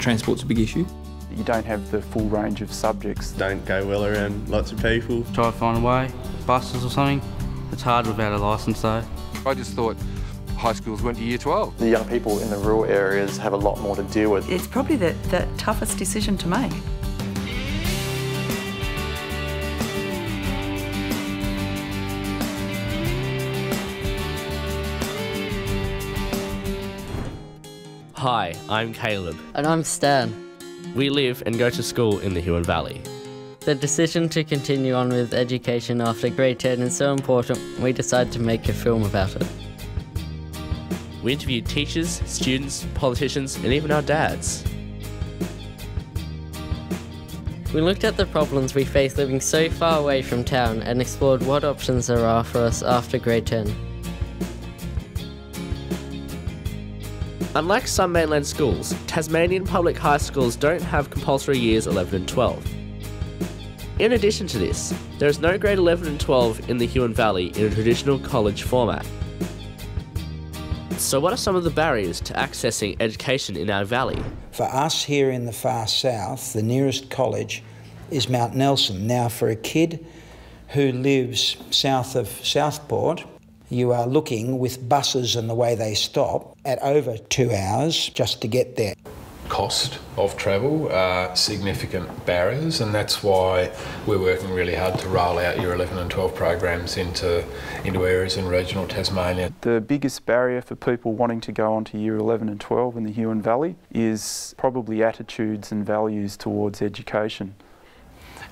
transport's a big issue. You don't have the full range of subjects. Don't go well around lots of people. Try to find a way, buses or something. It's hard without a licence though. I just thought high schools went to year 12. The young people in the rural areas have a lot more to deal with. It's probably the toughest decision to make. Hi, I'm Caleb. And I'm Stan. We live and go to school in the Huon Valley. The decision to continue on with education after grade 10 is so important, we decided to make a film about it. We interviewed teachers, students, politicians, and even our dads. We looked at the problems we face living so far away from town and explored what options there are for us after grade 10. Unlike some mainland schools, Tasmanian public high schools don't have compulsory years 11 and 12. In addition to this, there is no grade 11 and 12 in the Huon Valley in a traditional college format. So what are some of the barriers to accessing education in our valley? For us here in the far south, the nearest college is Mount Nelson. Now for a kid who lives south of Southport, you are looking with buses and the way they stop at over 2 hours just to get there. Cost of travel are significant barriers, and that's why we're working really hard to roll out year 11 and 12 programs into areas in regional Tasmania. The biggest barrier for people wanting to go on to year 11 and 12 in the Huon Valley is probably attitudes and values towards education.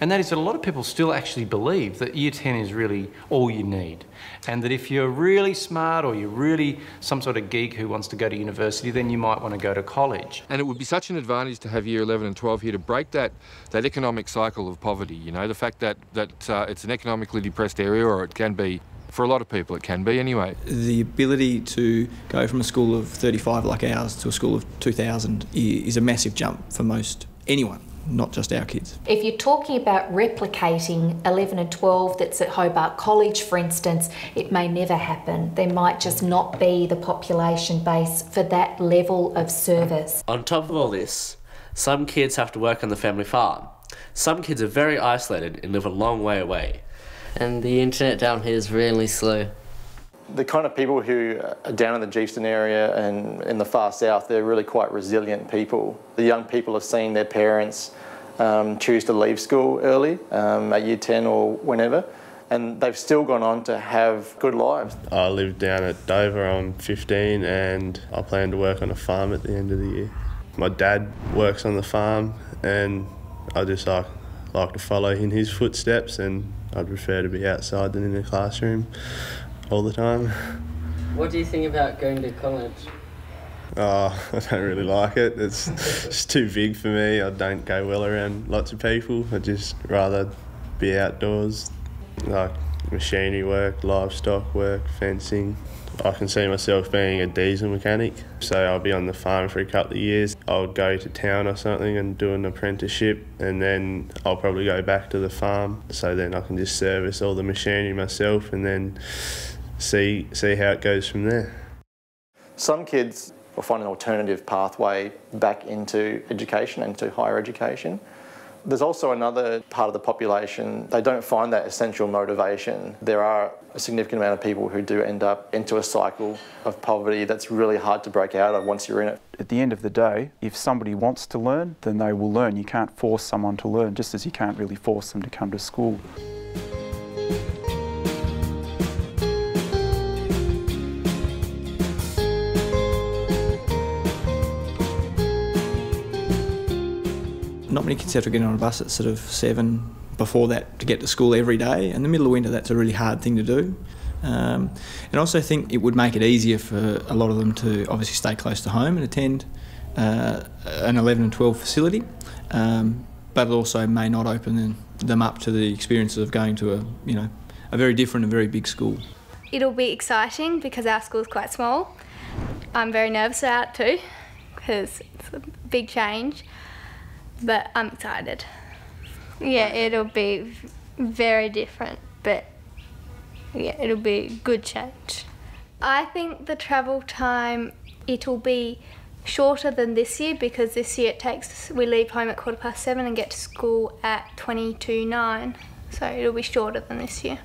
And that is that a lot of people still actually believe that year 10 is really all you need. And that if you're really smart or you're really some sort of geek who wants to go to university, then you might want to go to college. And it would be such an advantage to have year 11 and 12 here to break that economic cycle of poverty, you know, the fact that it's an economically depressed area, or it can be, for a lot of people it can be anyway. The ability to go from a school of 35 like ours to a school of 2,000 is a massive jump for most anyone, not just our kids. If you're talking about replicating 11 and 12 that's at Hobart College, for instance, it may never happen. There might just not be the population base for that level of service. On top of all this, some kids have to work on the family farm. Some kids are very isolated and live a long way away. And the internet down here is really slow. The kind of people who are down in the GEEVESTON area and in the far south, they're really quite resilient people. The young people have seen their parents choose to leave school early, at year 10 or whenever, and they've still gone on to have good lives. I live down at Dover, I'm 15, and I plan to work on a farm at the end of the year. My dad works on the farm, and I just like to follow in his footsteps, and I'd prefer to be outside than in the classroom all the time. What do you think about going to college? Oh, I don't really like it. It's too big for me. I don't go well around lots of people. I'd just rather be outdoors, like machinery work, livestock work, fencing. I can see myself being a diesel mechanic, so I'll be on the farm for a couple of years. I'll go to town or something and do an apprenticeship, and then I'll probably go back to the farm, so then I can just service all the machinery myself and then see how it goes from there. Some kids will find an alternative pathway back into education and to higher education. There's also another part of the population, they don't find that essential motivation. There are a significant amount of people who do end up into a cycle of poverty that's really hard to break out of once you're in it. At the end of the day, if somebody wants to learn, then they will learn. You can't force someone to learn, just as you can't really force them to come to school. Not many kids have to get on a bus at sort of 7 before that to get to school every day. In the middle of winter, that's a really hard thing to do. And I also think it would make it easier for a lot of them to obviously stay close to home and attend an 11 and 12 facility, but it also may not open them up to the experiences of going to a very different and very big school. It'll be exciting because our school's quite small. I'm very nervous about it too because it's a big change. But I'm excited. Yeah, it'll be very different, but yeah, it'll be a good change. I think the travel time, it'll be shorter than this year, because this year we leave home at 7:15 and get to school at 9:22. So it'll be shorter than this year.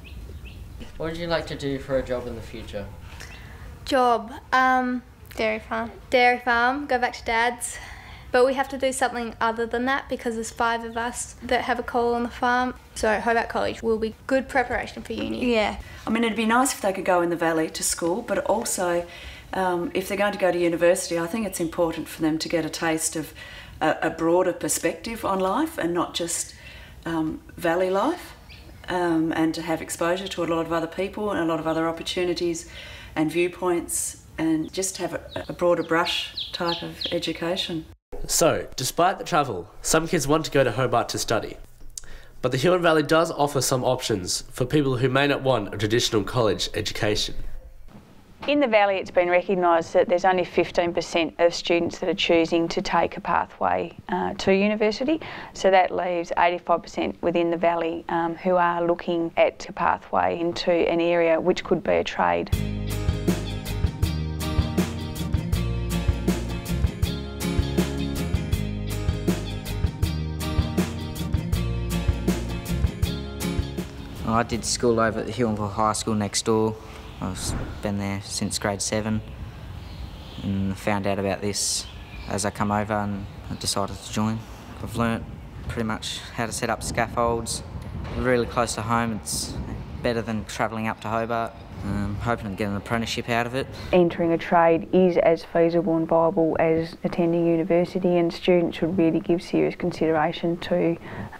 What would you like to do for a job in the future? Job, dairy farm. Dairy farm, go back to Dad's. But we have to do something other than that because there's 5 of us that have a call on the farm. So Hobart College will be good preparation for uni. Yeah, I mean, it'd be nice if they could go in the valley to school, but also if they're going to go to university, I think it's important for them to get a taste of a broader perspective on life and not just valley life, and to have exposure to a lot of other people and a lot of other opportunities and viewpoints, and just have a broader brush type of education. So, despite the travel, some kids want to go to Hobart to study. But the Huon Valley does offer some options for people who may not want a traditional college education. In the Valley, it's been recognised that there's only 15% of students that are choosing to take a pathway to university. So that leaves 85% within the Valley who are looking at a pathway into an area which could be a trade. I did school over at the Huonville High School next door. I've been there since grade 7 and found out about this as I come over and I decided to join. I've learnt pretty much how to set up scaffolds. Really close to home, it's better than travelling up to Hobart. Hoping to get an apprenticeship out of it. Entering a trade is as feasible and viable as attending university, and students should really give serious consideration to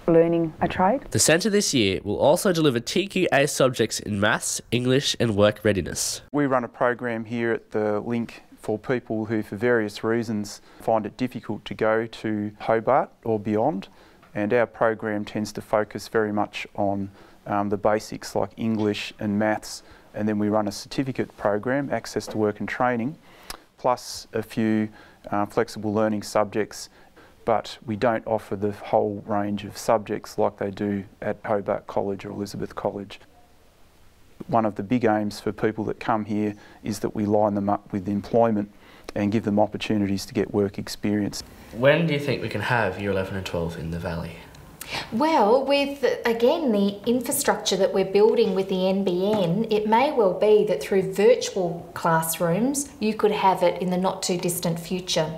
learning a trade. The centre this year will also deliver TQA subjects in maths, English and work readiness. We run a program here at the Link for people who, for various reasons, find it difficult to go to Hobart or beyond, and our program tends to focus very much on the basics like English and maths, and then we run a certificate program, Access to Work and Training, plus a few flexible learning subjects, but we don't offer the whole range of subjects like they do at Hobart College or Elizabeth College. One of the big aims for people that come here is that we line them up with employment and give them opportunities to get work experience. When do you think we can have Year 11 and 12 in the Valley? Well, with, again, the infrastructure that we're building with the NBN, it may well be that through virtual classrooms, you could have it in the not too distant future.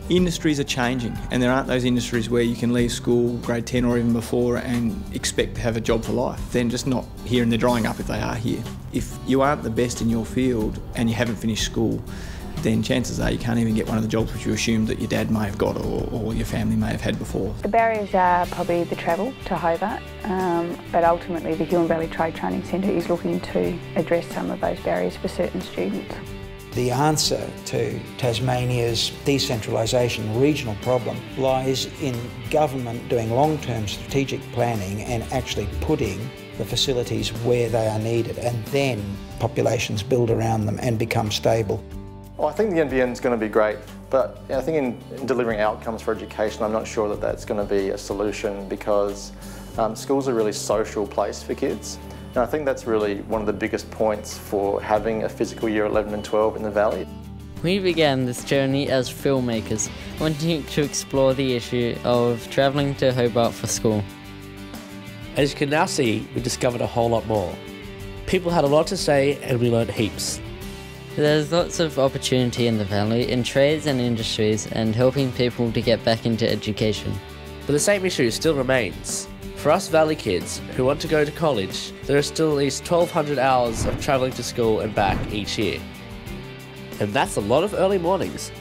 Industries are changing, and there aren't those industries where you can leave school, grade 10 or even before, and expect to have a job for life. They're just not here and they're drying up if they are here. If you aren't the best in your field and you haven't finished school, then chances are you can't even get one of the jobs which you assumed that your dad may have got or your family may have had before. The barriers are probably the travel to Hobart, but ultimately the Huon Valley Trade Training Centre is looking to address some of those barriers for certain students. The answer to Tasmania's decentralisation regional problem lies in government doing long-term strategic planning and actually putting the facilities where they are needed, and then populations build around them and become stable. Well, I think the NBN is going to be great, but I think in delivering outcomes for education, I'm not sure that that's going to be a solution, because schools are a really social place for kids. And I think that's really one of the biggest points for having a physical Year 11 and 12 in the Valley. We began this journey as filmmakers, wanting to explore the issue of travelling to Hobart for school. As you can now see, we discovered a whole lot more. People had a lot to say and we learned heaps. There's lots of opportunity in the Valley in trades and industries and helping people to get back into education. But the same issue still remains. For us Valley kids who want to go to college, there are still at least 1,200 hours of travelling to school and back each year. And that's a lot of early mornings.